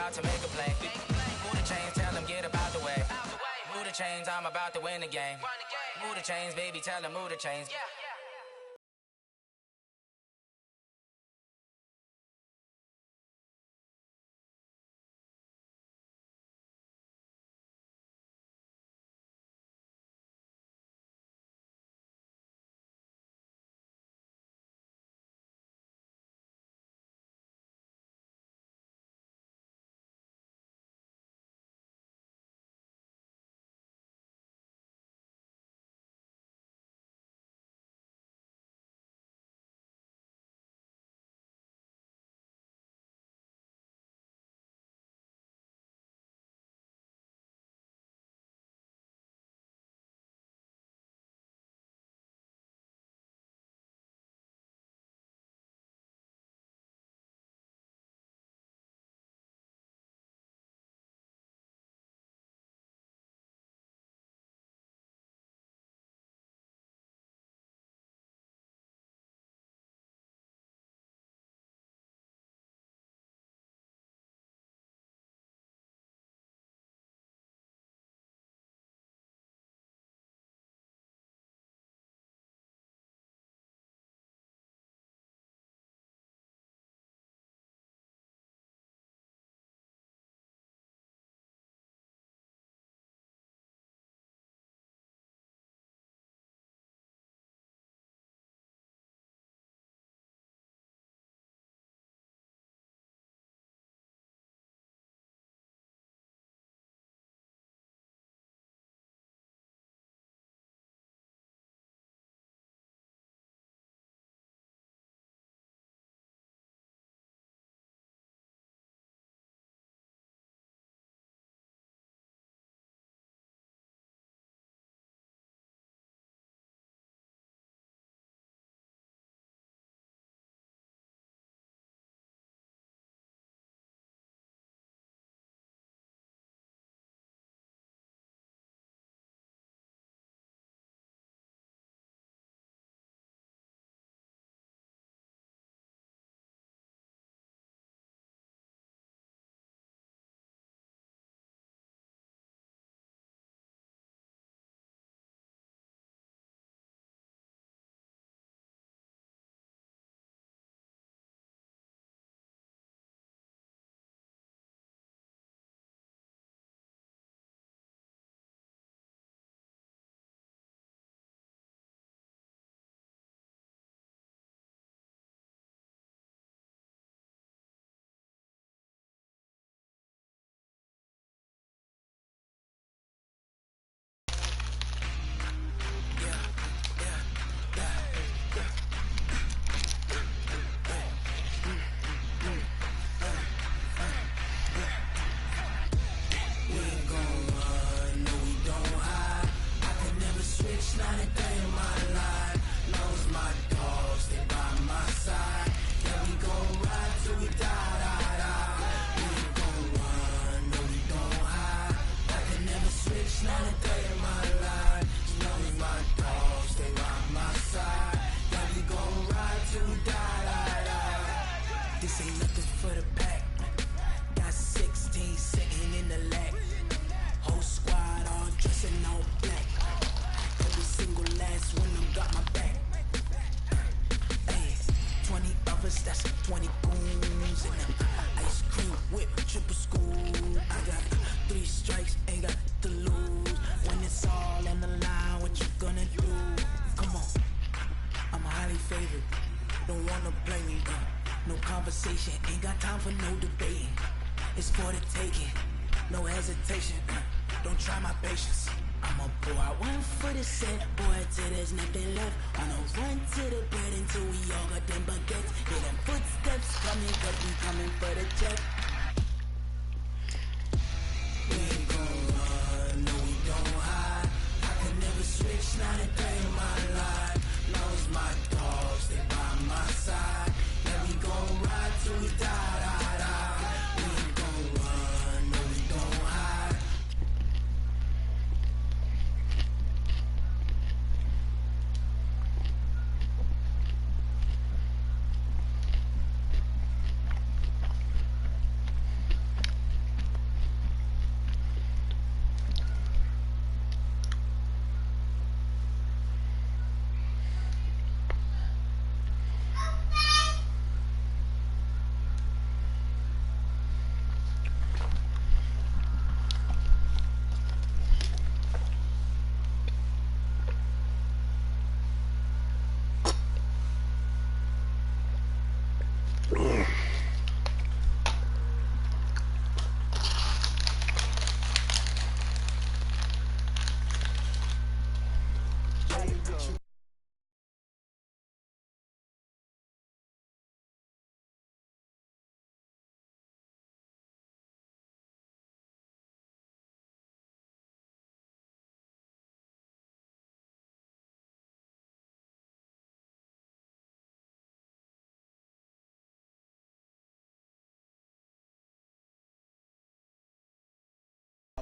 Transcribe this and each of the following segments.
about to make a play. Move the chains, tell them get about the way. Move the chains, I'm about to win the game. Move the chains, baby, tell them move the chains.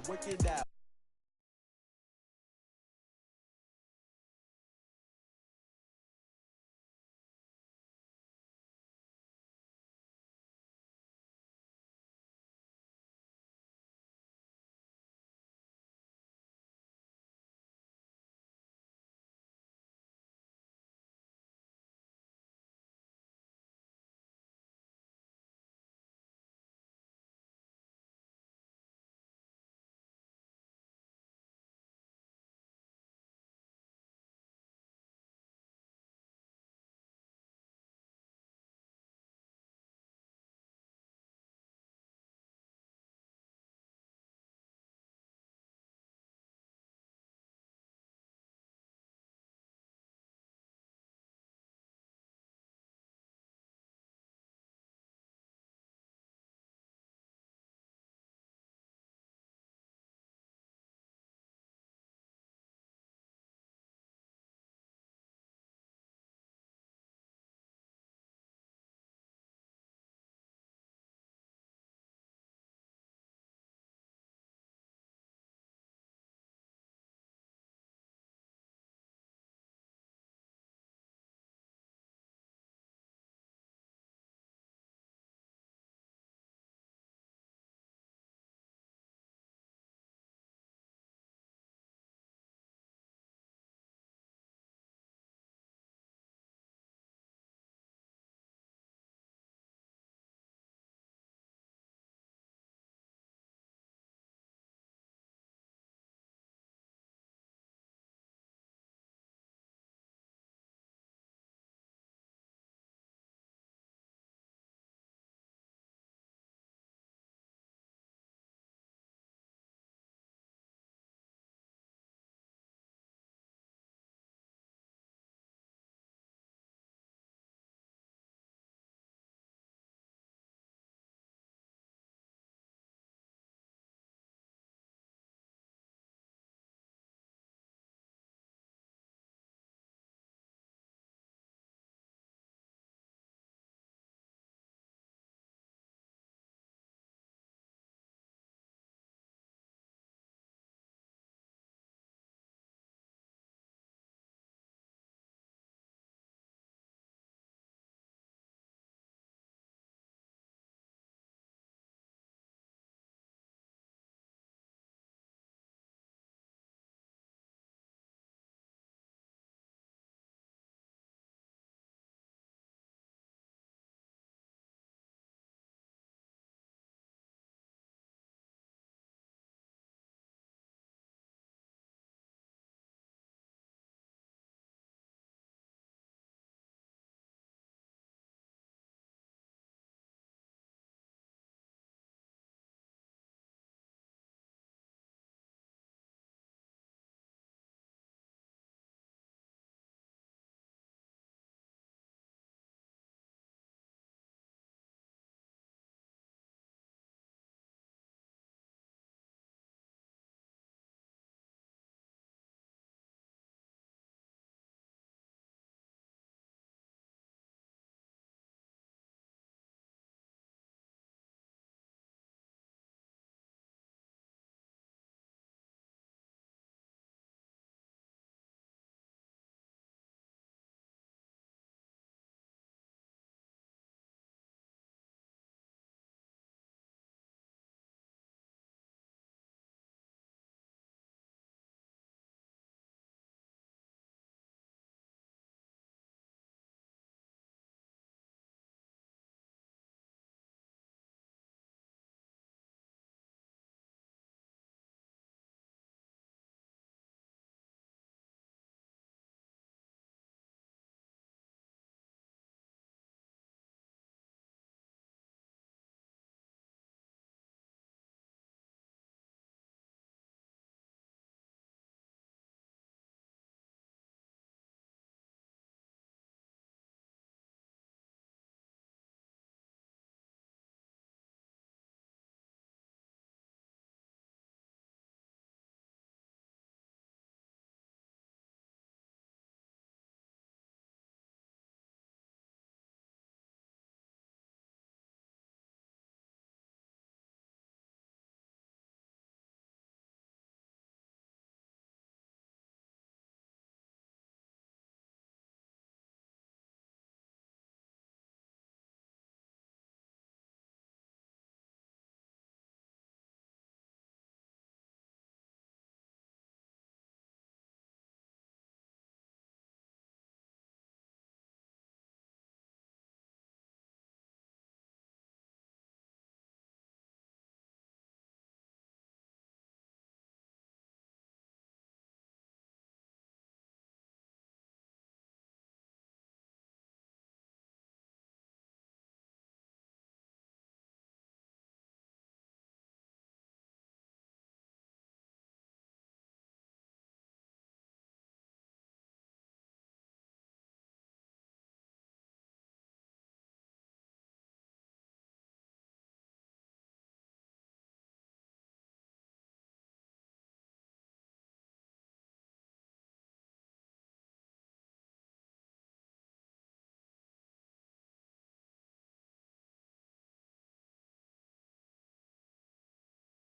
work it out.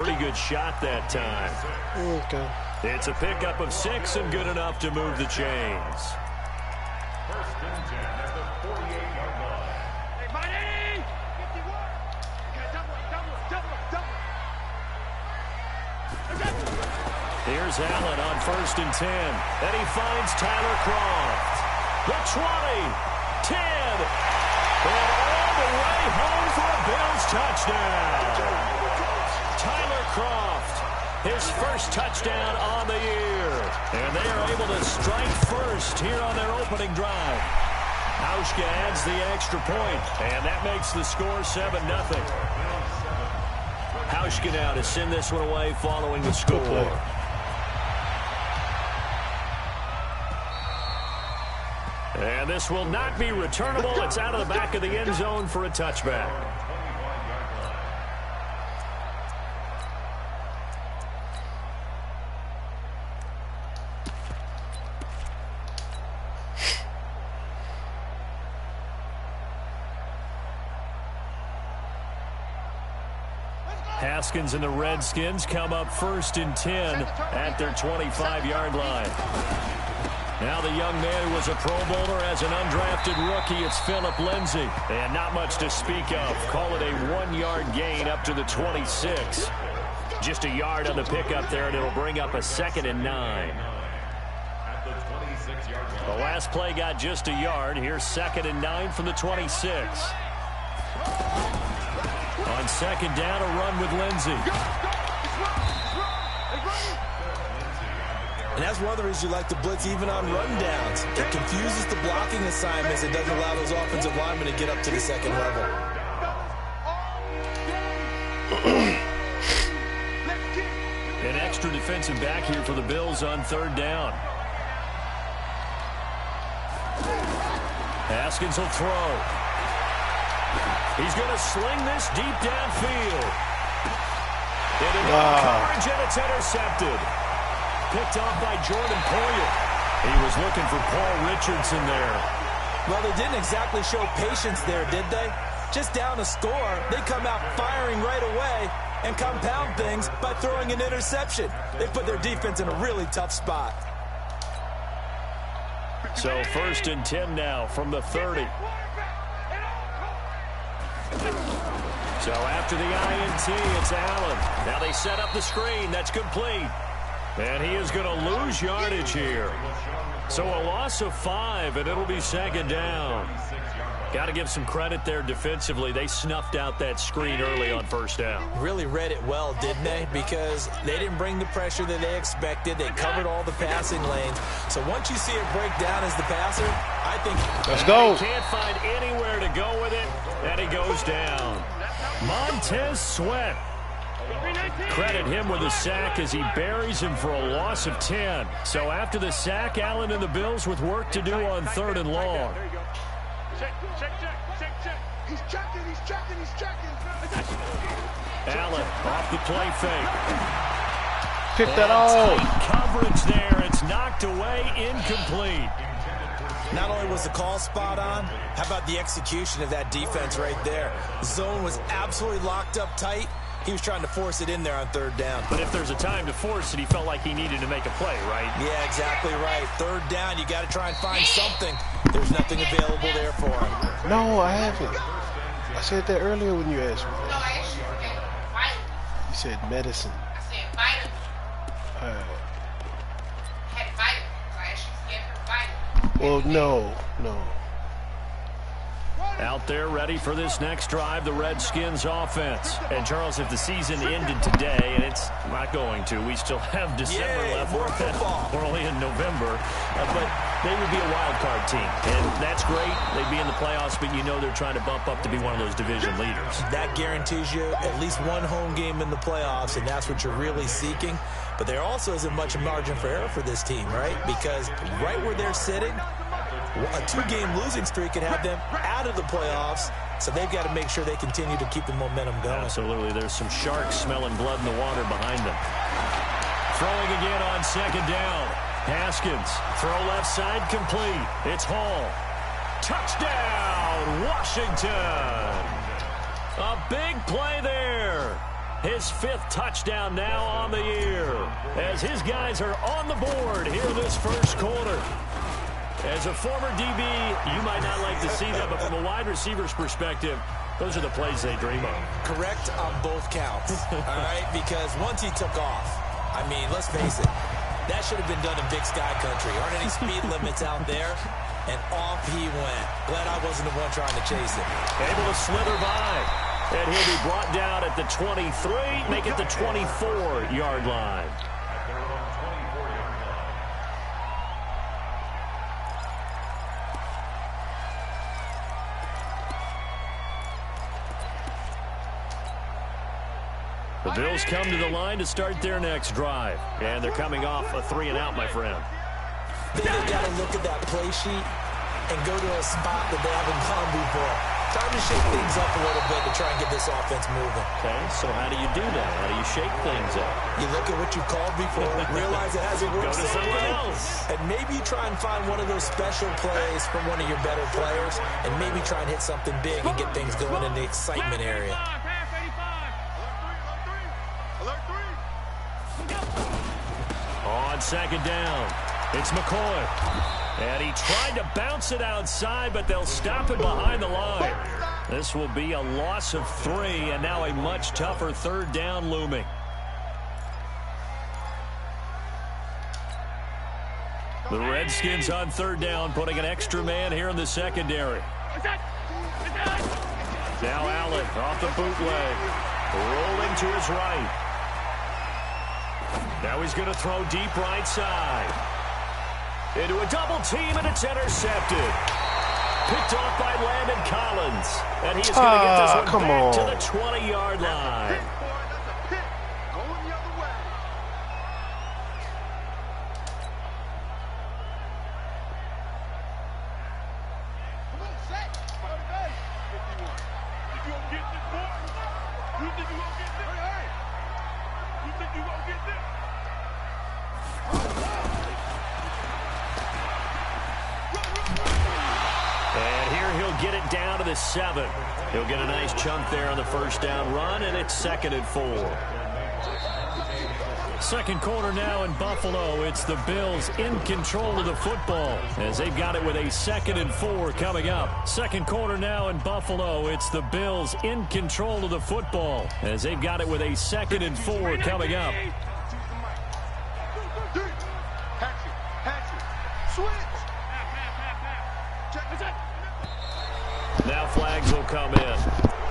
Pretty good shot that time. Okay. It's a pickup of 6 and good enough to move the chains. First and 10 at the 48-yard line. Hey, Money! 51! Okay, double. Here's Allen on first and 10. And he finds Tyler Croft. The 20, 10, and all the way home for a Bills touchdown. Tyler Croft, his first touchdown on the year. And they are able to strike first here on their opening drive. Hauschka adds the extra point, and that makes the score 7-0. Hauschka now to send this one away following the score. And this will not be returnable. It's out of the back of the end zone for a touchback. Haskins and the Redskins come up first and 10 at their 25-yard line. Now the young man who was a Pro Bowler as an undrafted rookie, it's Phillip Lindsay. And not much to speak of. Call it a 1-yard gain up to the 26. Just a yard on the pickup there, and it'll bring up a 2nd and 9. The last play got just a yard. Here's 2nd and 9 from the 26. On 2nd down, a run with Lindsay. And that's one of the reasons you like to blitz even on rundowns. It confuses the blocking assignments. It doesn't allow those offensive linemen to get up to the second level. An extra defensive back here for the Bills on 3rd down. Haskins will throw. He's going to sling this deep downfield. Into coverage, and it's intercepted. Picked off by Jordan Poyer. He was looking for Paul Richardson there. Well, they didn't exactly show patience there, did they? Just down a score, they come out firing right away and compound things by throwing an interception. They put their defense in a really tough spot. So 1st and 10 now from the 30. So after the INT, it's Allen. Now they set up the screen. That's complete. And he is going to lose yardage here. So a loss of 5, and it'll be 2nd down. Got to give some credit there defensively. They snuffed out that screen early on 1st down. Really read it well, didn't they? Because they didn't bring the pressure that they expected. They covered all the passing lanes. So once you see it break down as the passer, I think... Let's go. He can't find anywhere to go with it, and he goes down. Montez Sweat. Credit him with a sack as he buries him for a loss of 10. So after the sack, Allen and the Bills with work to do on 3rd and long. He's checking. Allen off the play fake. Pick that off. Coverage there. It's knocked away, incomplete. Not only was the call spot on, how about the execution of that defense right there? Zone was absolutely locked up tight. He was trying to force it in there on 3rd down. But if there's a time to force it, he felt like he needed to make a play, right? Yeah, exactly right. 3rd down, you got to try and find something. There's nothing available there for him. No, I haven't. I said that earlier when you asked me. No, I asked you. You said medicine. I said vitamin. I had vitamin. I asked you to get her vitamin. Well, no. Out there ready for this next drive, the Redskins offense. And Charles, if the season ended today, and it's not going to, we still have December left. More football. We're only in November, but they would be a wild card team. And that's great. They'd be in the playoffs, but you know they're trying to bump up to be one of those division leaders. That guarantees you at least one home game in the playoffs, and that's what you're really seeking. But there also isn't much margin for error for this team, right? Because right where they're sitting, a 2-game losing streak could have them out of the playoffs, so they've got to make sure they continue to keep the momentum going. Absolutely. There's some sharks smelling blood in the water behind them. Throwing again on 2nd down. Haskins, throw left side complete. It's Hall. Touchdown, Washington. A big play there. His 5th touchdown now on the year, as his guys are on the board here in this first quarter. As a former DB, you might not like to see that, but from a wide receiver's perspective, those are the plays they dream of. Correct on both counts, all right? Because once he took off, I mean, let's face it, that should have been done in Big Sky Country. Aren't any speed limits out there? And off he went. Glad I wasn't the one trying to chase him. Able to slither by. And he'll be brought down at the 23, make it the 24-yard line. The Bills come to the line to start their next drive. And they're coming off a 3-and-out, my friend. They've got to look at that play sheet and go to a spot that they haven't gone before. Time to shake things up a little bit to try and get this offense moving. Okay, so how do you do that? How do you shake things up? You look at what you called before, realize it hasn't worked. Go to something else. And maybe you try and find one of those special plays from one of your better players, and maybe try and hit something big and get things going in the excitement area. On second down, it's McCoy. And he tried to bounce it outside, but they'll stop it behind the line. This will be a loss of 3, and now a much tougher 3rd down looming. The Redskins on 3rd down, putting an extra man here in the secondary. Now Allen off the bootleg, rolling to his right. Now he's going to throw deep right side. Into a double team, and it's intercepted. Picked off by Landon Collins. And he is going to get this one back to the 20-yard line. Get it down to the 7. He'll get a nice chunk there on the first down run, and it's 2nd and 4. Second quarter now in Buffalo. It's the Bills in control of the football as they've got it with a 2nd and 4 coming up. Second quarter now in Buffalo. It's the Bills in control of the football as they've got it with a 2nd and 4 coming up. Now flags will come in.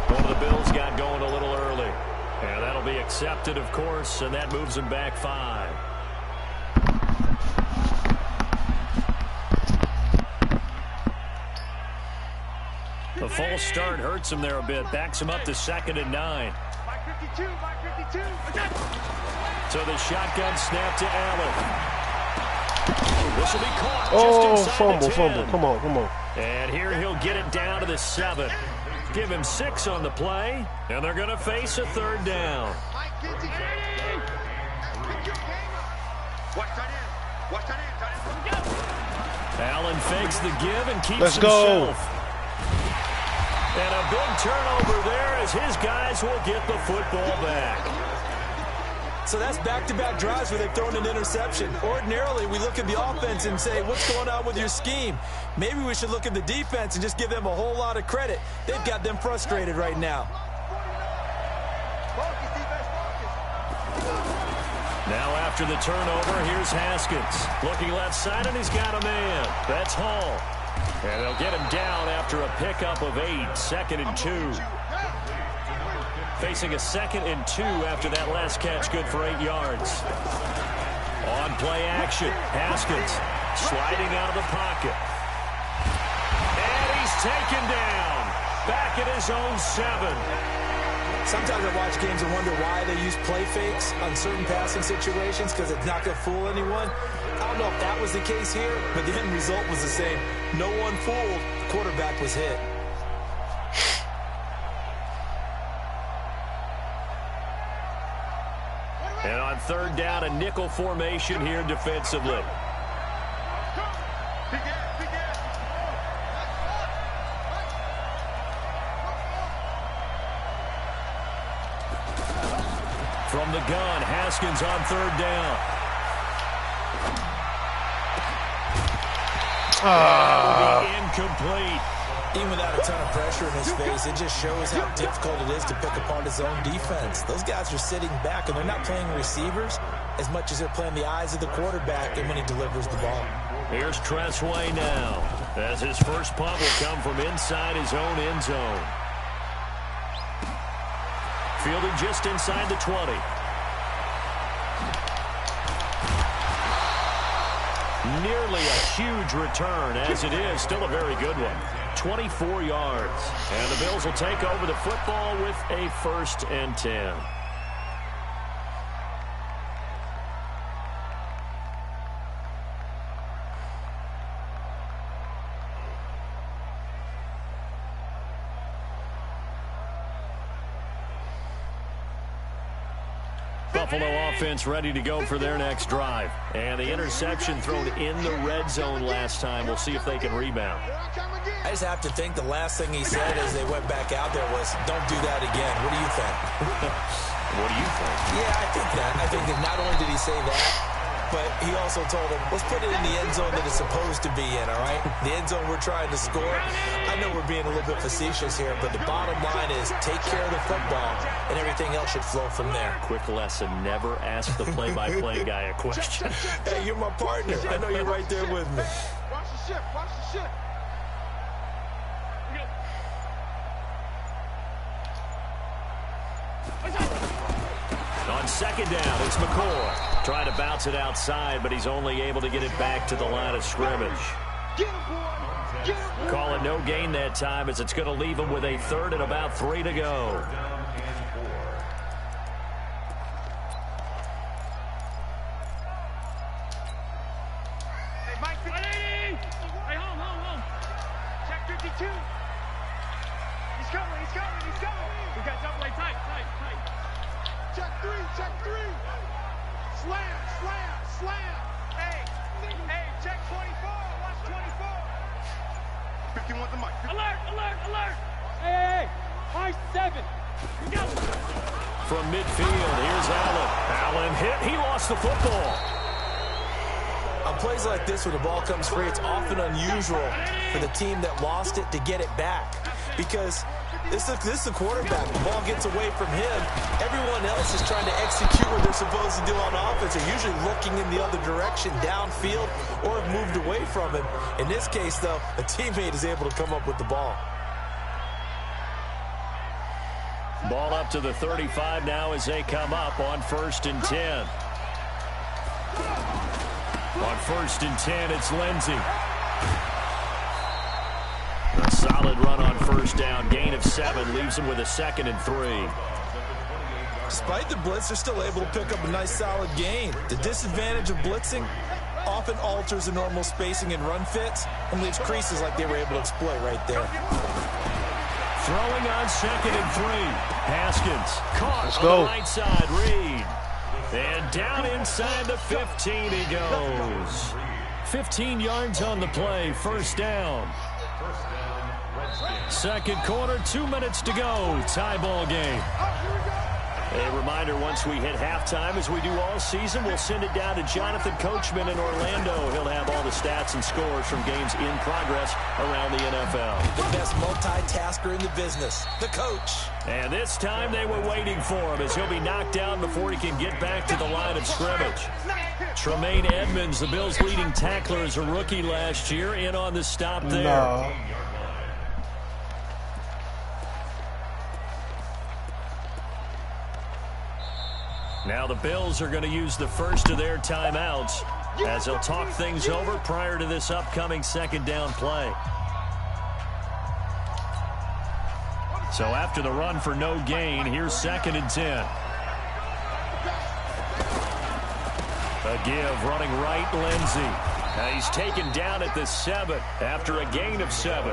One of the Bills got going a little early. And that'll be accepted, of course, and that moves them back 5. The false start hurts him there a bit. Backs him up to 2nd and 9. So the shotgun snap to Allen. This will be caught just inside the 10. Fumble. Come on. And here he'll get it down to the 7. Give him 6 on the play, and they're going to face a 3rd down. Allen fakes the give and keeps Let's go. himself. And a big turnover there as his guys will get the football back. So that's back-to-back drives where they've thrown an interception. Ordinarily, we look at the offense and say, what's going on with your scheme? Maybe we should look at the defense and just give them a whole lot of credit. They've got them frustrated right now. Now after the turnover, here's Haskins. Looking left side, and he's got a man. That's Hall. And they'll get him down after a pickup of 8, 2nd and 2. Facing a 2nd and 2 after that last catch, good for 8 yards. On play action, Haskins sliding out of the pocket. And he's taken down. Back at his own 7. Sometimes I watch games and wonder why they use play fakes on certain passing situations because it's not going to fool anyone. I don't know if that was the case here, but the end result was the same. No one fooled. The quarterback was hit. And on 3rd down, a nickel formation here defensively. From the gun, Haskins on third down. Incomplete. Even without a ton of pressure in his face, it just shows how difficult it is to pick apart his own defense. Those guys are sitting back, and they're not playing receivers as much as they're playing the eyes of the quarterback and when he delivers the ball. Here's Chkahoe now, as his first punt will come from inside his own end zone. Fielded just inside the 20. Nearly a huge return, as it is still a very good one. 24 yards. And the Bills will take over the football with a 1st and 10. Buffalo offense ready to go for their next drive. And the interception thrown in the red zone last time. We'll see if they can rebound. I just have to think the last thing he said as they went back out there was, don't do that again. What do you think? What do you think? Yeah, I think that. I think that not only did he say that, but he also told him, let's put it in the end zone that it's supposed to be in, all right? The end zone we're trying to score. I know we're being a little bit facetious here, but the bottom line is take care of the football, and everything else should flow from there. Quick lesson, never ask the play-by-play guy a question. Hey, you're my partner. I know you're right there with me. Watch the ship. Watch the ship. On second down, it's McCoy. Trying to bounce it outside, but he's only able to get it back to the line of scrimmage. Call it no gain that time, as it's going to leave him with a 3rd and about 3 to go. Hey, Mike, 180. Hey, home. Check 52. He's coming. We got double A tight. Check 3. Slam. Hey, check 24. Watch 24. 51 the mic. Alert. Hey. High 7. We go. From midfield, here's Allen. Allen hit. He lost the football. On plays like this where the ball comes free, it's often unusual for the team that lost it to get it back. Because this is the quarterback. The ball gets away from him. Everyone else is trying to execute what they're supposed to do on offense. They're usually looking in the other direction, downfield, or have moved away from him. In this case, though, a teammate is able to come up with the ball. Ball up to the 35 now as they come up on 1st and 10. On 1st and 10, it's Lindsey. A solid run on 1st down. Gain of 7 leaves him with a 2nd and 3. Despite the blitz, they're still able to pick up a nice, solid gain. The disadvantage of blitzing often alters the normal spacing and run fits and leaves creases like they were able to exploit right there. Throwing on 2nd and 3. Haskins caught on go. the right side. Reed. And down inside the 15 he goes. 15 yards on the play. 1st down. Second quarter, 2 minutes to go. Tie ball game. A reminder, once we hit halftime, as we do all season, we'll send it down to Jonathan Coachman in Orlando. He'll have all the stats and scores from games in progress around the NFL. The best multitasker in the business, the coach. And this time they were waiting for him, as he'll be knocked down before he can get back to the line of scrimmage. Tremaine Edmonds, the Bills' leading tackler as a rookie last year, in on the stop there. No. Now the Bills are going to use the first of their timeouts as they'll talk things over prior to this upcoming 2nd down play. So after the run for no gain, here's 2nd and 10. A give, running right, Lindsey. Now he's taken down at the 7 after a gain of 7.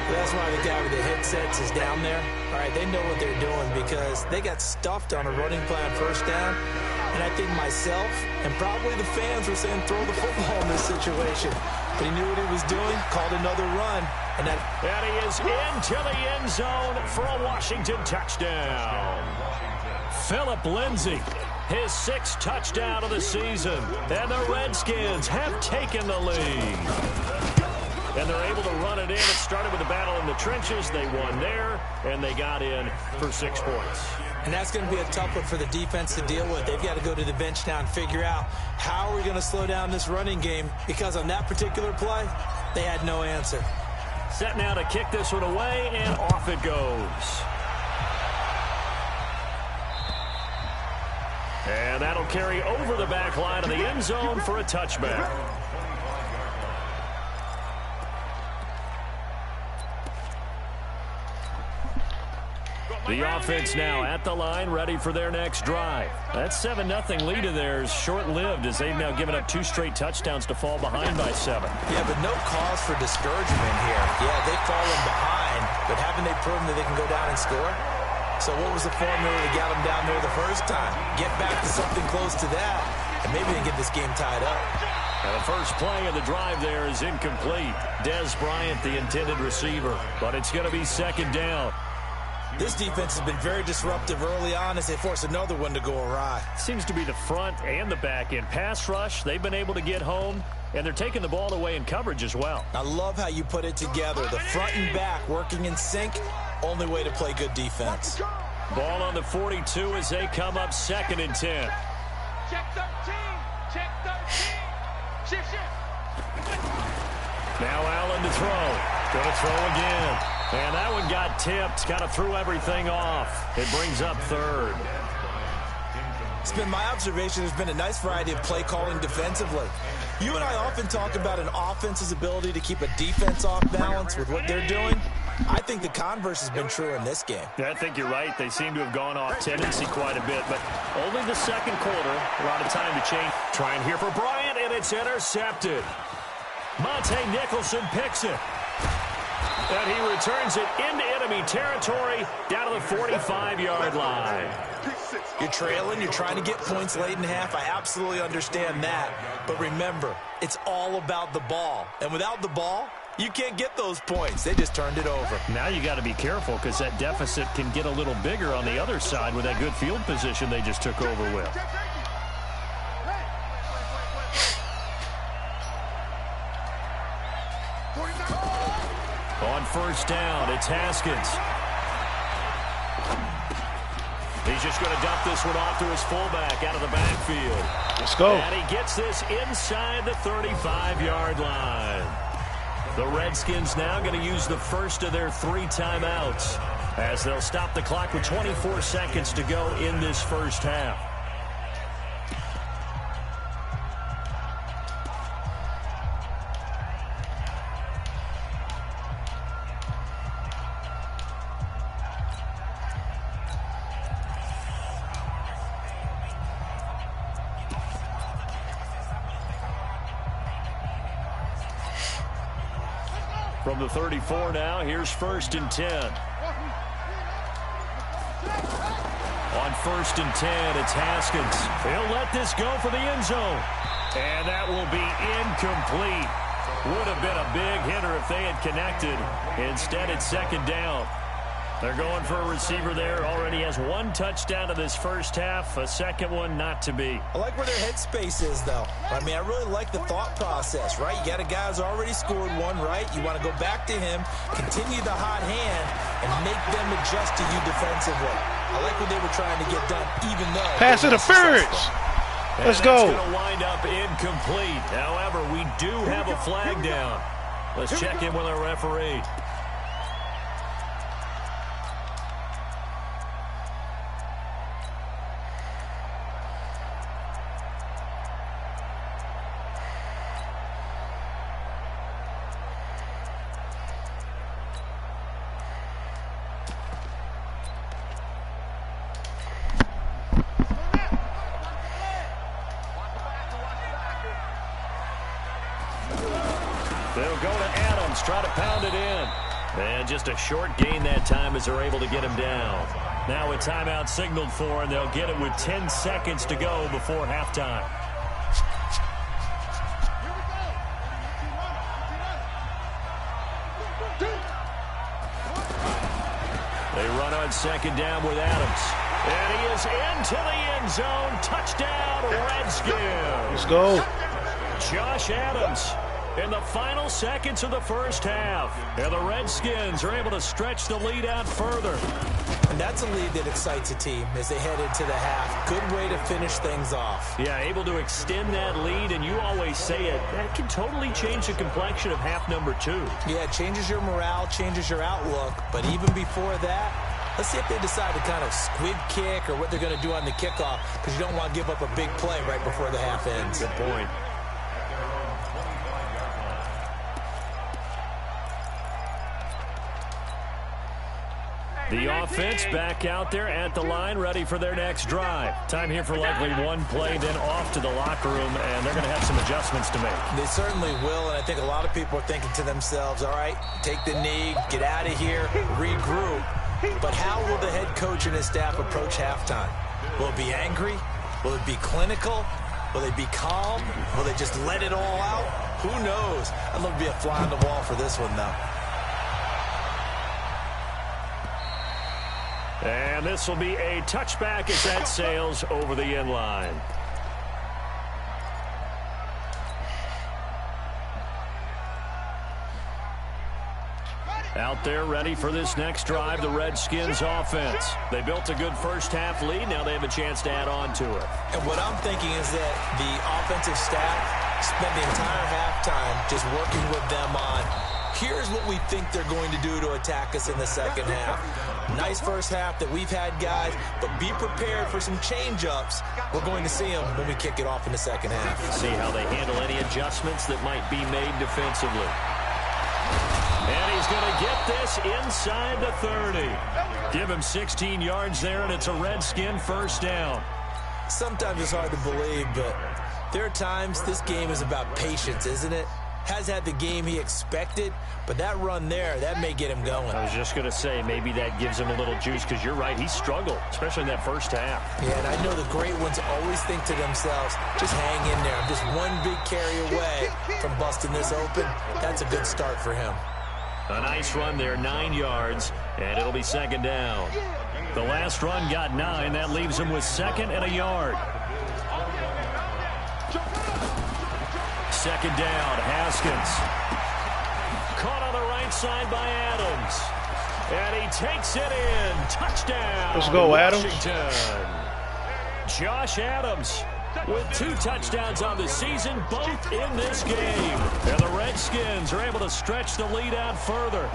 That's why the guy with the headsets is down there. All right, they know what they're doing because they got stuffed on a running plan 1st down. And I think myself and probably the fans were saying throw the football in this situation. But he knew what he was doing, called another run. And he is into the end zone for a Washington touchdown. Phillip Lindsay, his 6th touchdown of the season. And the Redskins have taken the lead. And they're able to run it in. It started with a battle in the trenches. They won there, and they got in for 6 points. And that's going to be a tough one for the defense to deal with. They've got to go to the bench now and figure out how are we going to slow down this running game, because on that particular play, they had no answer. Set now to kick this one away, and off it goes. And that'll carry over the back line of the end zone for a touchback. The offense now at the line, ready for their next drive. That 7-0 lead of theirs short-lived, as they've now given up 2 straight touchdowns to fall behind by 7. Yeah, but no cause for discouragement here. Yeah, they've fallen behind, but haven't they proven that they can go down and score? So what was the formula that got them down there the first time? Get back to something close to that, and maybe they get this game tied up. Now the first play of the drive there is incomplete. Des Bryant, the intended receiver, but it's going to be 2nd down. This defense has been very disruptive early on as they force another one to go awry. Seems to be the front and the back end. Pass rush, they've been able to get home, and they're taking the ball away in coverage as well. I love how you put it together. The front and back working in sync, only way to play good defense. Ball on the 42 as they come up 2nd and 10. Check 13. Check 13. Shift, shift. Now Allen to throw. Going to throw again. And that one got tipped. Kind of threw everything off. It brings up 3rd. It's been my observation there's been a nice variety of play calling defensively. You and I often talk about an offense's ability to keep a defense off balance with what they're doing. I think the converse has been true in this game. Yeah, I think you're right. They seem to have gone off tendency quite a bit, but only the 2nd quarter. A lot of time to change. Trying here for Bryant, and it's intercepted. Monte Nicholson picks it. And he returns it into enemy territory down to the 45-yard line. You're trailing. You're trying to get points late in half. I absolutely understand that. But remember, it's all about the ball. And without the ball, you can't get those points. They just turned it over. Now you got to be careful because that deficit can get a little bigger on the other side with that good field position they just took over with. On 1st down, it's Haskins. He's just going to dump this one off to his fullback out of the backfield. Let's go. And he gets this inside the 35-yard line. The Redskins now going to use the first of their 3 timeouts as they'll stop the clock with 24 seconds to go in this first half. From the 34 now, here's 1st and 10. On 1st and 10, it's Haskins. He'll let this go for the end zone. And that will be incomplete. Would have been a big hitter if they had connected. Instead, it's 2nd down. They're going for a receiver there. Already has 1 touchdown in this first half. A 2nd one not to be. I like where their headspace is, though. I mean, I really like the thought process, right? You got a guy who's already scored 1, right? You want to go back to him, continue the hot hand, and make them adjust to you defensively. I like what they were trying to get done, even though... Pass interference! Let's go. It's going to wind up incomplete. However, we do have a flag down. Let's check in with our referee. They'll go to Adams, try to pound it in. And just a short gain that time as they're able to get him down. Now a timeout signaled for, and they'll get it with 10 seconds to go before halftime. They run on 2nd down with Adams. And he is in into the end zone. Touchdown, Redskins. Let's go. Josh Adams in the final seconds of the first half. And the Redskins are able to stretch the lead out further. And that's a lead that excites a team as they head into the half. Good way to finish things off. Yeah, able to extend that lead, and you always say it, that can totally change the complexion of half number 2. Yeah, it changes your morale, changes your outlook. But even before that, let's see if they decide to kind of squib kick or what they're going to do on the kickoff, because you don't want to give up a big play right before the half ends. Good point. The offense back out there at the line, ready for their next drive. Time here for likely one play, then off to the locker room, and they're going to have some adjustments to make. They certainly will, and I think a lot of people are thinking to themselves, all right, take the knee, get out of here, regroup. But how will the head coach and his staff approach halftime? Will it be angry? Will it be clinical? Will they be calm? Will they just let it all out? Who knows? I'd love to be a fly on the wall for this one, though. And this will be a touchback as that sails over the end line. Out there ready for this next drive, the Redskins offense. They built a good first half lead. Now they have a chance to add on to it. And what I'm thinking is that the offensive staff spent the entire halftime just working with them on, here's what we think they're going to do to attack us in the second half. Nice first half that we've had, guys, but be prepared for some change-ups. We're going to see them when we kick it off in the second half. See how they handle any adjustments that might be made defensively. And he's going to get this inside the 30. Give him 16 yards there, and it's a Redskin first down. Sometimes it's hard to believe, but there are times this game is about patience, isn't it? Has had the game he expected, but that run there, that may get him going. I was just going to say, maybe that gives him a little juice, because you're right, he struggled, especially in that first half. Yeah, and I know the great ones always think to themselves, just hang in there. I'm just one big carry away from busting this open. That's a good start for him. A nice run there, 9 yards, and it'll be second down. The last run got 9. That leaves him with second and a yard. Second down, Haskins. Caught on the right side by Adams. And he takes it in. Touchdown. Let's go, Adams. Washington. Josh Adams with 2 touchdowns on the season, both in this game. And the Redskins are able to stretch the lead out further.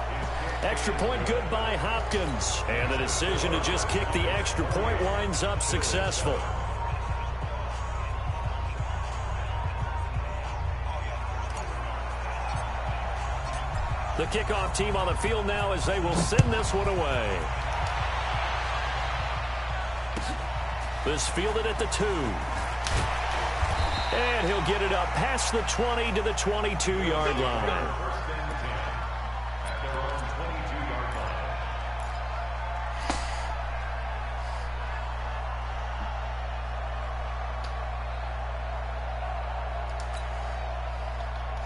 Extra point good by Hopkins. And the decision to just kick the extra point winds up successful. The kickoff team on the field now as they will send this one away. This fielded at the 2. And he'll get it up past the 20 to the 22-yard line.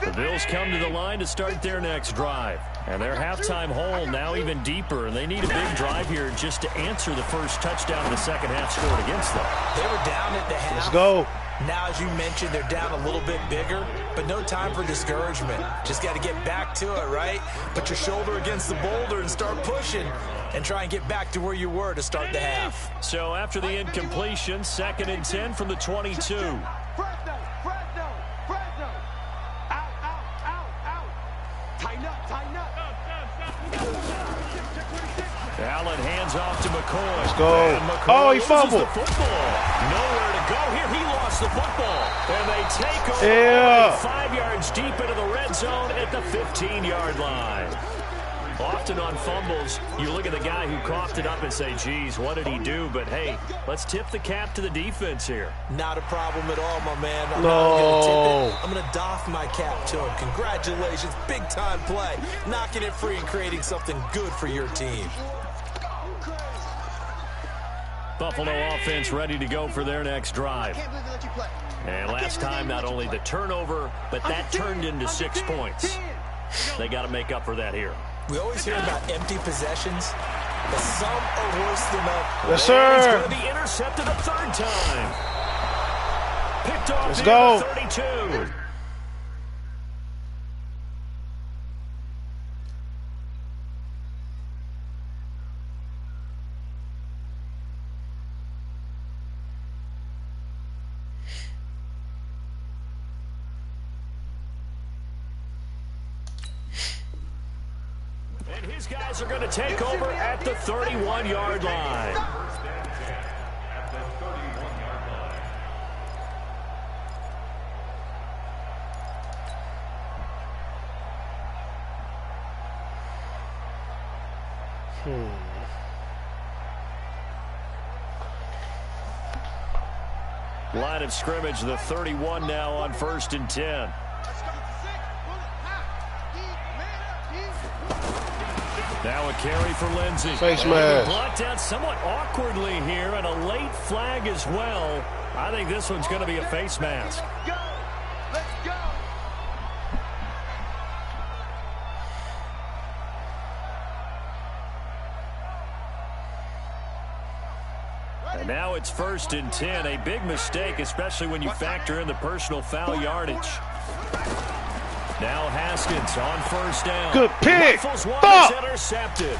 The Bills come to the line to start their next drive. And their halftime hole now even deeper. And they need a big drive here just to answer the first touchdown of the second half scored against them. They were down at the half. Let's go. Now, as you mentioned, they're down a little bit bigger, but no time for discouragement. Just got to get back to it, right? Put your shoulder against the boulder and start pushing and try and get back to where you were to start the half. So after the incompletion, 2nd and 10 from the 22. Allen hands off to McCoy. Let's go. Oh, he fumbled. The football. Nowhere to go here. He lost the football. And they take over 5 yards deep into the red zone at the 15-yard line. Often on fumbles, you look at the guy who coughed it up and say, geez, what did he do? But, hey, let's tip the cap to the defense here. Not a problem at all, my man. I'm going to doff my cap to him. Congratulations. Big-time play. Knocking it free and creating something good for your team. Buffalo offense ready to go for their next drive. And last time, not only the turnover, but that turned into 6 points. They got to make up for that here. We always hear about empty possessions. but some are worse than others. Yes, sir. He's going to be intercepted a third time. Picked off. Let's go. 32. And his guys are going to take over at the 31-yard line. Line of scrimmage, the 31 now on 1st and 10. Now a carry for Lindsey. Face mask. Brought down somewhat awkwardly here, and a late flag as well. I think this one's going to be a face mask. Let's go. And now it's 1st and 10. A big mistake, especially when you factor in the personal foul yardage. Now Haskins on 1st down. Good pick. Rifles one, Fuck. is intercepted.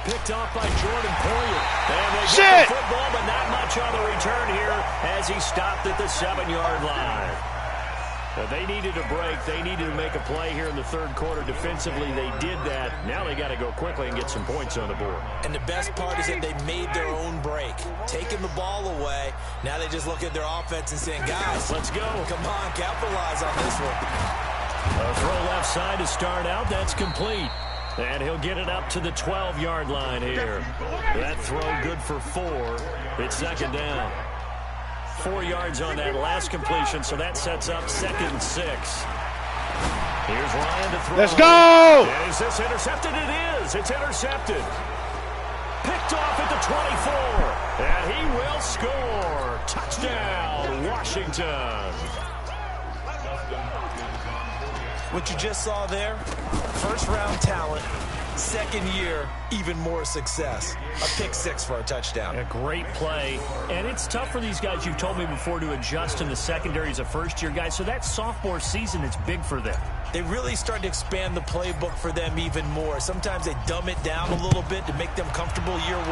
Picked off by Jordan Poyer. And they Shit. get the football, but not much on the return here as he stopped at the 7-yard line. But they needed a break. They needed to make a play here in the third quarter. Defensively, they did that. Now they got to go quickly and get some points on the board. And the best part is that they made their own break. Taking the ball away. Now they just look at their offense and saying, guys, Let's go. come on, capitalize on this one. A throw left side to start out. That's complete. And he'll get it up to the 12-yard line here. That throw good for 4. It's 2nd down. 4 yards on that last completion, so that sets up 2nd and 6. Here's Ryan to throw. Let's go! And is this intercepted? It is. It's intercepted. Picked off at the 24. And he will score. Touchdown, Washington. What you just saw there, first-round talent, second year, even more success. A pick 6 for a touchdown. A great play. And it's tough for these guys, you've told me before, to adjust in the secondary as a first-year guy. So that sophomore season is big for them. They really start to expand the playbook for them even more. Sometimes they dumb it down a little bit to make them comfortable year 1.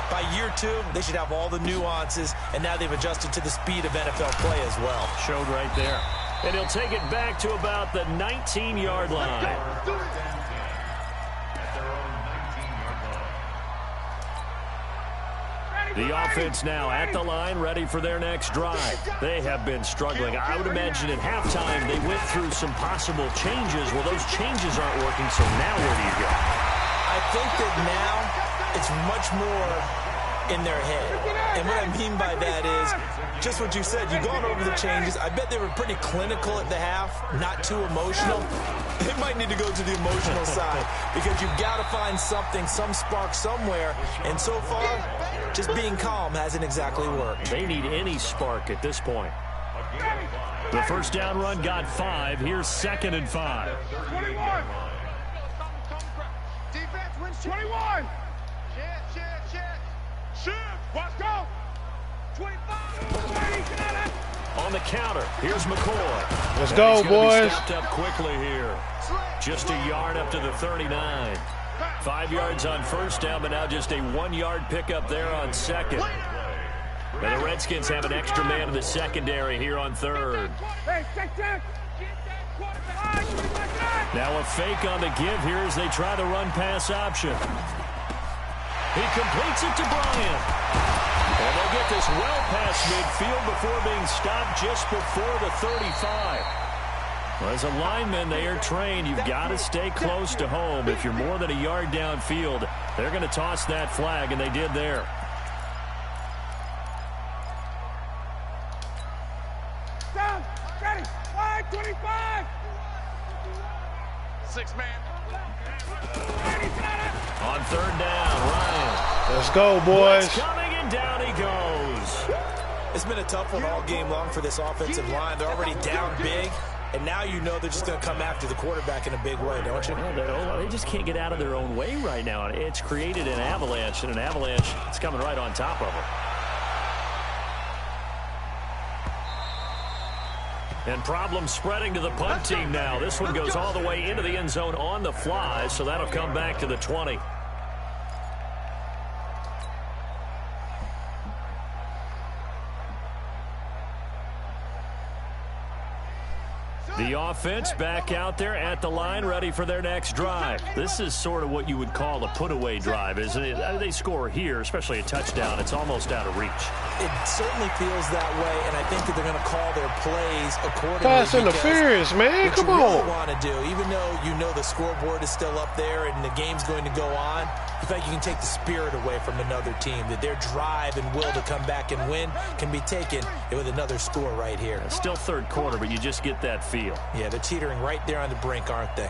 By year 2, they should have all the nuances, and now they've adjusted to the speed of NFL play as well. Showed right there. And he'll take it back to about the 19-yard line. The offense now at the line, ready for their next drive. They have been struggling. I would imagine at halftime they went through some possible changes. Well, those changes aren't working, so now where do you go? I think that now it's much more in their head. And what I mean by that is just what you said. You've gone over the changes. I bet they were pretty clinical at the half, not too emotional. They might need to go to the emotional side because you've got to find something, some spark somewhere. And so far, just being calm hasn't exactly worked. They need any spark at this point. The first down run got 5. Here's 2nd and 5. 21. Defense wins 21. Shoot. Let's go. 25. On the counter, here's McCoy. Let's go, He's gonna be boys. stepped up quickly here. Just a yard up to the 39. 5 yards on first down, but now just a 1-yard pickup there on 2nd. And the Redskins have an extra man in the secondary here on 3rd. Now a fake on the give here as they try the run-pass option. He completes it to Bryant. And they'll get this well past midfield before being stopped just before the 35. Well, as a lineman, they are trained. You've got to stay close to home. If you're more than a yard downfield, they're going to toss that flag, and they did there. Down. Ready. Flag 25. 6-man. On 3rd down, Ryan. Let's go, boys. Blitz coming, and down he goes. It's been a tough one all game long for this offensive line. They're already down big. and now you know they're just going to come after the quarterback in a big way, don't you? Yeah, they just can't get out of their own way right now. It's created an avalanche, and an avalanche is coming right on top of them. And problems spreading to the punt team now. This one goes all the way into the end zone on the fly, so that'll come back to the 20. The offense back out there at the line, ready for their next drive. This is sort of what you would call a put-away drive, isn't it? They score here, especially a touchdown. It's almost out of reach. It certainly feels that way, and I think that they're going to call their plays accordingly. Pass interference, man. Come on. What you really want to do, even though you know the scoreboard is still up there and the game's going to go on, in fact, you can take the spirit away from another team, that their drive and will to come back and win can be taken with another score right here. It's still third quarter, but you just get that feel. Yeah, they're teetering right there on the brink, aren't they?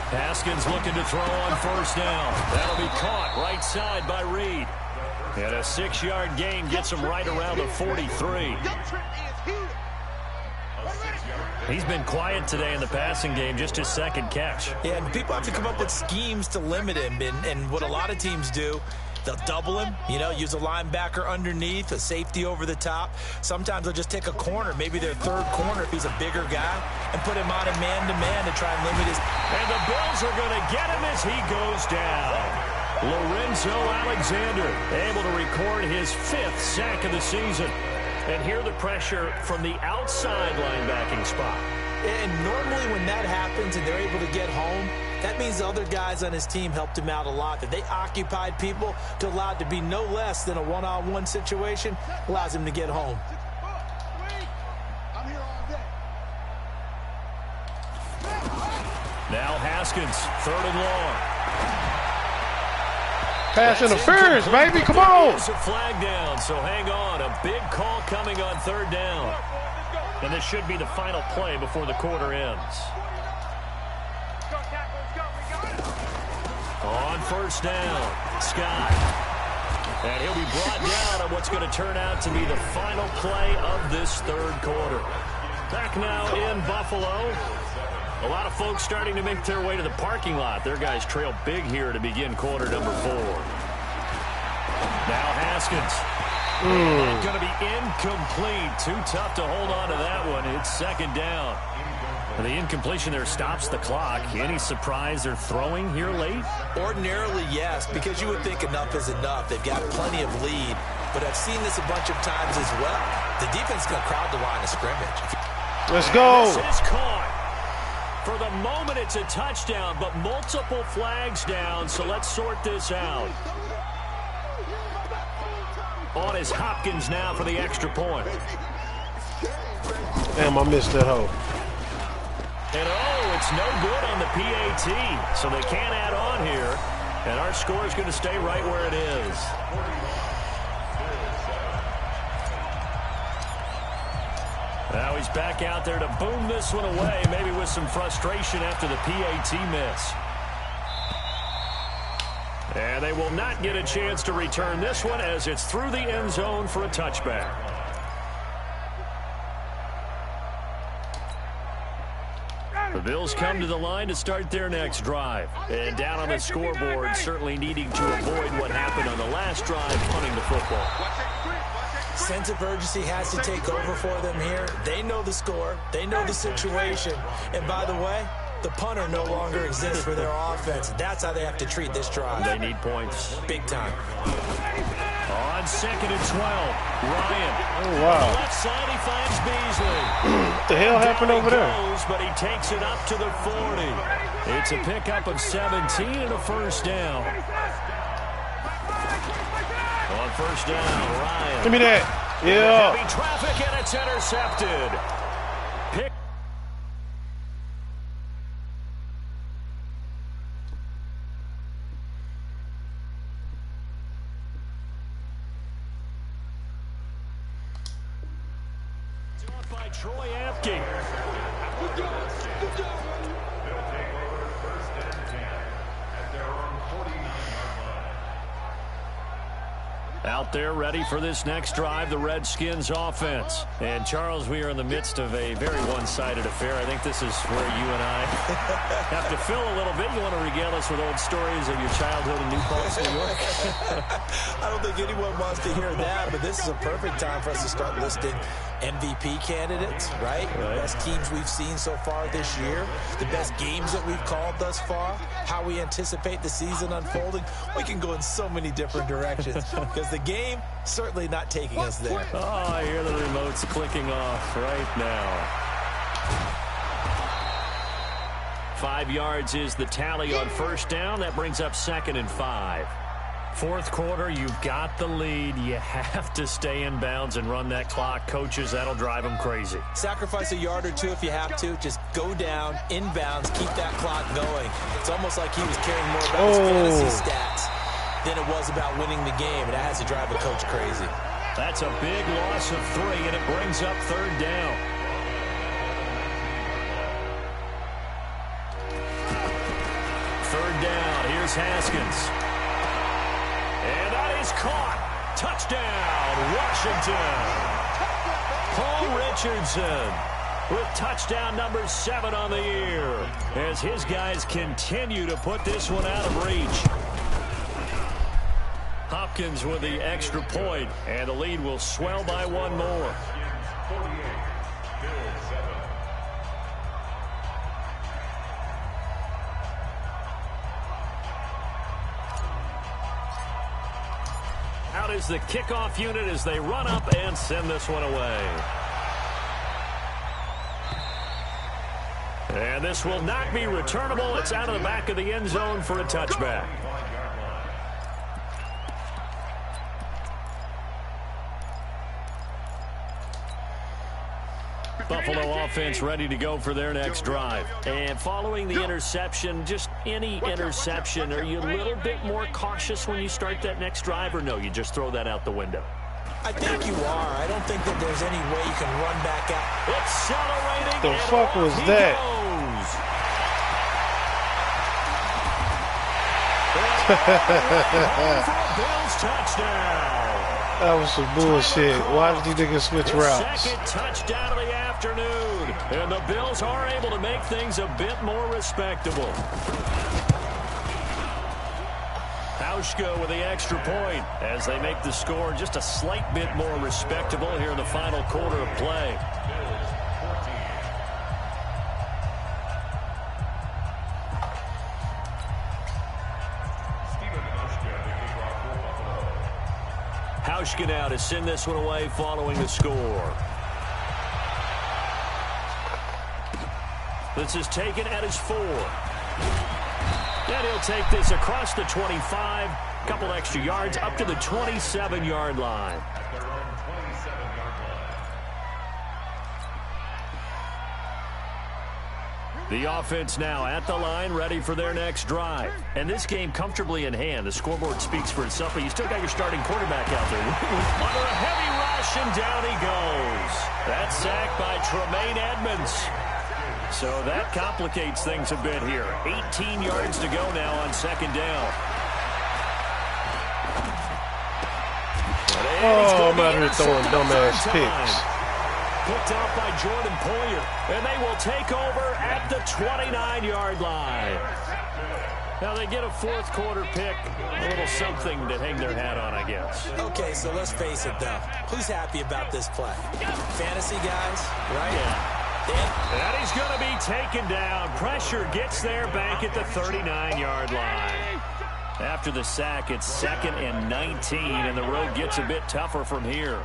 Haskins looking to throw on first down. That'll be caught right side by Reed. And a 6-yard gain gets him right around the 43. He's been quiet today in the passing game, just his second catch. Yeah, and people have to come up with schemes to limit him. And what a lot of teams do, they'll double him, use a linebacker underneath, a safety over the top. Sometimes they'll just take a corner, maybe their third corner if he's a bigger guy, and put him on a man-to-man to try and limit his... And the Bills are going to get him as he goes down. Lorenzo Alexander able to record his 5th sack of the season. And hear the pressure from the outside linebacking spot. And normally when that happens and they're able to get home, that means the other guys on his team helped him out a lot. That they occupied people to allow it to be no less than a one-on-one situation, allows him to get home. Now Haskins, 3rd and long. Pass interference, baby. Come on. It's a flag down, so hang on. A big call coming on 3rd down. And this should be the final play before the quarter ends. On first down, Scott. And he'll be brought down on what's going to turn out to be the final play of this 3rd quarter. Back now in Buffalo. A lot of folks starting to make their way to the parking lot. Their guys trail big here to begin quarter number 4. Now Haskins. Going to be incomplete. Too tough to hold on to that one. It's 2nd down. The incompletion there stops the clock. Any surprise they're throwing here late? Ordinarily, yes, because you would think enough is enough. They've got plenty of lead, but I've seen this a bunch of times as well. The defense is going to crowd the line of scrimmage. Let's go. This is caught. For the moment, it's a touchdown, but multiple flags down, so let's sort this out. On is Hopkins now for the extra point. Damn, I missed that hole. And it's no good on the PAT, so they can't add on here. And our score is going to stay right where it is. Now he's back out there to boom this one away, maybe with some frustration after the PAT miss. And they will not get a chance to return this one as it's through the end zone for a touchback. The Bills come to the line to start their next drive. And down on the scoreboard, certainly needing to avoid what happened on the last drive, punting the football. Sense of urgency has to take over for them here. They know the score. They know the situation. And by the way, the punter no longer exists for their offense. That's how they have to treat this drive. They need points. Big time. On 2nd and 12, Ryan. Oh, wow. On the left side, he finds Beasley. What the hell happened over there? Goes, but he takes it up to the 40. It's a pickup of 17 and a first down. On first down, Ryan. Give me that. Yeah. Heavy traffic, and it's intercepted. Pick. By Troy Apke. Out there ready for this next drive, the Redskins offense. And, Charles, we are in the midst of a very one-sided affair. I think this is where you and I have to fill a little bit. You want to regale us with old stories of your childhood in New Paltz, New York? I don't think anyone wants to hear that, but this is a perfect time for us to start listing MVP candidates, right? The best teams we've seen so far this year, the best games that we've called thus far, how we anticipate the season unfolding. We can go in so many different directions because the game certainly not taking us there. Oh, I hear the remotes clicking off right now. 5 yards is the tally on first down. That brings up 2nd and 5. Fourth quarter, you've got the lead. You have to stay in bounds and run that clock. Coaches, that'll drive them crazy. Sacrifice a yard or two if you have to. Just go down, in bounds, keep that clock going. It's almost like he was caring more about his fantasy stats than it was about winning the game. And that has to drive a coach crazy. That's a big loss of 3, and it brings up 3rd down. Third down. Here's Haskins. And that is caught. Touchdown, Washington. Paul Richardson with touchdown number 7 on the year as his guys continue to put this one out of reach. Hopkins with the extra point, and the lead will swell by 1 more. Out is the kickoff unit as they run up and send this one away. And this will not be returnable. It's out of the back of the end zone for a touchback. Buffalo offense ready to go for their next drive. And following the interception, just any interception, are you a little bit more cautious when you start that next drive, or no, you just throw that out the window? I think you are. I don't think that there's any way you can run back out. Accelerating. The fuck was that? Bills touchdown. That was some bullshit. Why did these niggas switch routes? Second touchdown of the afternoon. And the Bills are able to make things a bit more respectable. Chkahoe with the extra point as they make the score just a slight bit more respectable here in the final quarter of play. Chkahoe now to send this one away following the score. This is taken at his 4. And he'll take this across the 25, couple extra yards up to the 27-yard line. The offense now at the line, ready for their next drive. And this game comfortably in hand. The scoreboard speaks for itself, but you still got your starting quarterback out there. Under a heavy rush, and down he goes. That's sacked by Tremaine Edmonds. So that complicates things a bit here. 18 yards to go now on 2nd down. Oh, I'm out here throwing dumbass picks. Picked off by Jordan Poyer. And they will take over at the 29-yard line. Now they get a 4th quarter pick. A little something to hang their hat on, I guess. Okay, so let's face it, though. Who's happy about this play? Fantasy guys, right? Yeah. And he's going to be taken down. Pressure gets there back at the 39-yard line. After the sack, it's 2nd and 19, and the road gets a bit tougher from here.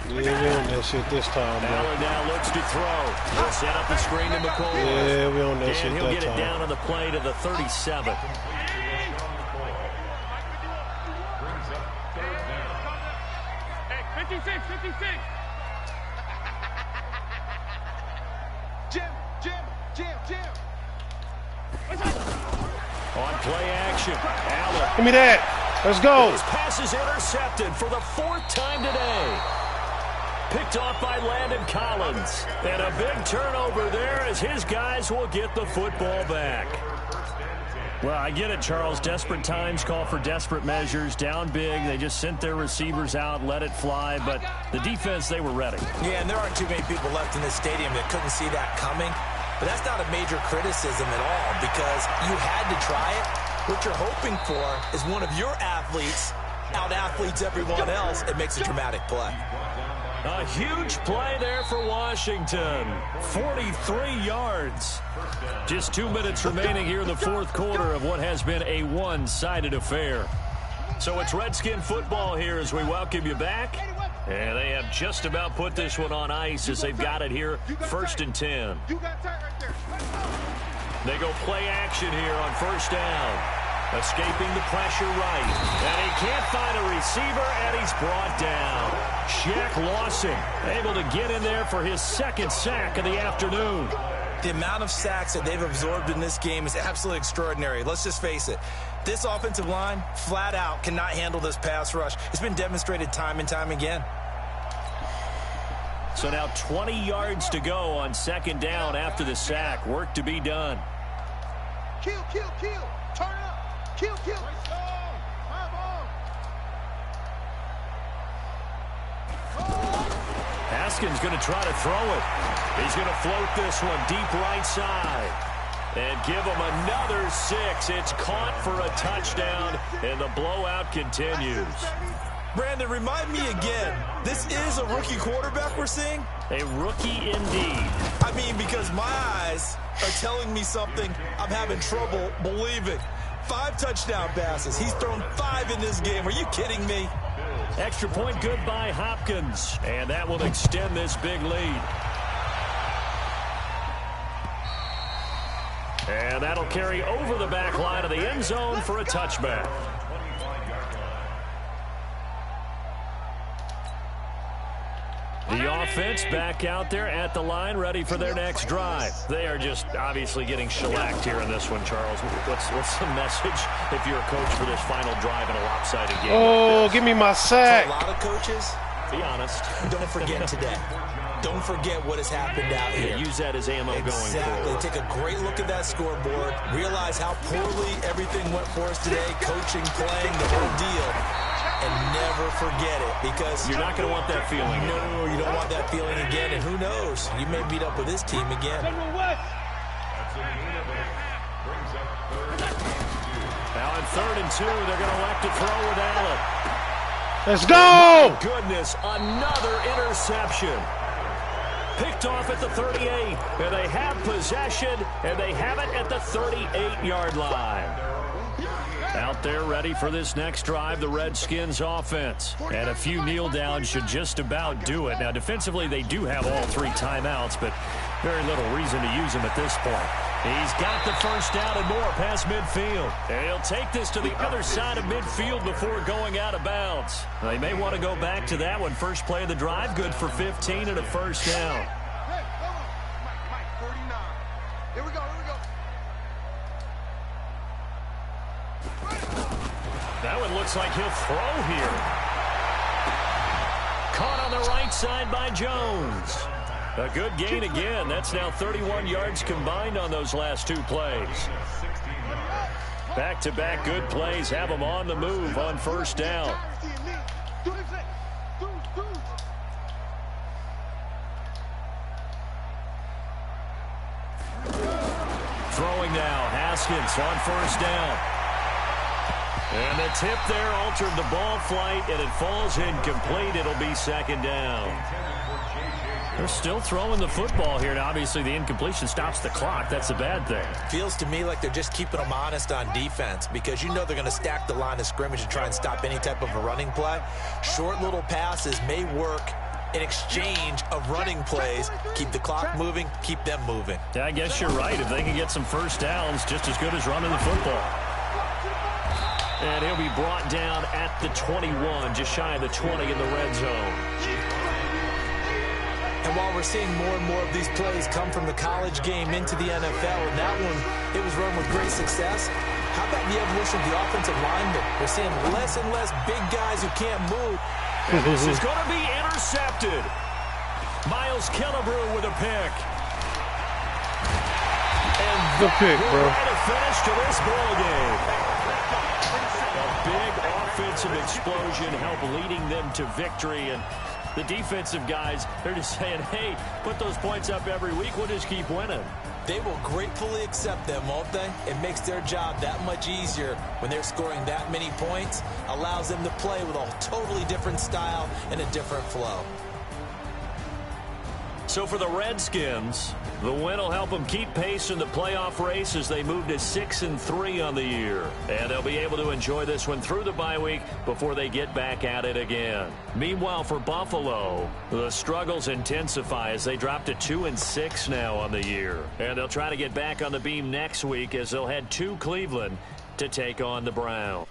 Yeah, we on that shit this time, bro. Allen now looks to throw. He'll set up the screen to McCoy. Yeah, we on that shit that time. And he'll get it down on the play to the 37. Hey, 56, 56. Jim. On play action, Allen. Give me that. Let's go. His pass is intercepted for the 4th time today. Picked off by Landon Collins. And a big turnover there as his guys will get the football back. Well, I get it, Charles. Desperate times call for desperate measures. Down big, they just sent their receivers out, let it fly. But the defense, they were ready. Yeah, and there aren't too many people left in this stadium that couldn't see that coming. But that's not a major criticism at all because you had to try it. What you're hoping for is one of your athletes out-athletes everyone else and makes a dramatic play. A huge play there for Washington. 43 yards. Just 2 minutes remaining here in the fourth quarter of what has been a one-sided affair. So it's Redskin football here as we welcome you back. And they have just about put this one on ice as they've got it here, 1st and 10. They go play action here on 1st down. Escaping the pressure right. And he can't find a receiver, and he's brought down. Shaq Lawson able to get in there for his 2nd sack of the afternoon. The amount of sacks that they've absorbed in this game is absolutely extraordinary. Let's just face it. This offensive line, flat out, cannot handle this pass rush. It's been demonstrated time and time again. So now 20 yards to go on 2nd down after the sack. Work to be done. Kill, kill, kill. Turn it up. Kill, kill. Haskins going to try to throw it. He's going to float this one deep right side. And give him another 6. It's caught for a touchdown, and the blowout continues. Brandon, remind me again, this is a rookie quarterback we're seeing? A rookie indeed. I mean, because my eyes are telling me something I'm having trouble believing. 5 touchdown passes. He's thrown 5 in this game. Are you kidding me? Extra point good by Hopkins. And that will extend this big lead. And that'll carry over the back line of the end zone for a touchback. The offense back out there at the line, ready for their next drive. They are just obviously getting shellacked here in this one, Charles. What's the message if you're a coach for this final drive in a lopsided game? Oh, give me my sack. For a lot of coaches, be honest. Don't forget today. Don't forget what has happened out here. Use that as ammo going forward. Exactly. Take a great look at that scoreboard. Realize how poorly everything went for us today. Coaching, playing, the whole deal. And never forget it, because you're not going to want that feeling. No, you don't want that feeling again. And who knows? You may meet up with this team again. Now in 3rd and 2, they're going to elect to throw with Allen. Let's go! Oh, goodness, another interception. Picked off at the 38, and they have possession, and they have it at the 38-yard line. Out there ready for this next drive, the Redskins offense. And a few kneel downs should just about do it. Now, defensively, they do have all 3 timeouts, but very little reason to use them at this point. He's got the 1st down and more past midfield. And he'll take this to the other side of midfield before going out of bounds. They may want to go back to that one. First play of the drive, good for 15 and a 1st down. Mike, 49. Here we go, here we go. That one looks like he'll throw here. Caught on the right side by Jones. A good gain again. That's now 31 yards combined on those last 2 plays. Back-to-back good plays have them on the move on 1st down. Throwing now, Haskins on 1st down. And the tip there altered the ball flight, and it falls incomplete. It'll be 2nd down. They're still throwing the football here, and obviously the incompletion stops the clock. That's the bad thing. Feels to me like they're just keeping them honest on defense, because you know they're going to stack the line of scrimmage and try and stop any type of a running play. Short little passes may work in exchange of running plays. Keep the clock moving, keep them moving. Yeah, I guess you're right. If they can get some 1st downs, just as good as running the football. And he'll be brought down at the 21, just shy of the 20 in the red zone. And while we're seeing more and more of these plays come from the college game into the NFL, and that one, it was run with great success, how about the evolution of the offensive linemen? We're seeing less and less big guys who can't move. And this is going to be intercepted. Miles Killebrew with a pick. And Good pick, bro. What a finish to this ball game. A big offensive explosion helped leading them to victory, and the defensive guys, they're just saying, hey, put those points up every week. We'll just keep winning. They will gratefully accept them, won't they? It makes their job that much easier when they're scoring that many points. Allows them to play with a totally different style and a different flow. So for the Redskins, the win will help them keep pace in the playoff race as they move to 6-3 on the year. And they'll be able to enjoy this one through the bye week before they get back at it again. Meanwhile, for Buffalo, the struggles intensify as they drop to 2-6 now on the year. And they'll try to get back on the beam next week as they'll head to Cleveland to take on the Browns.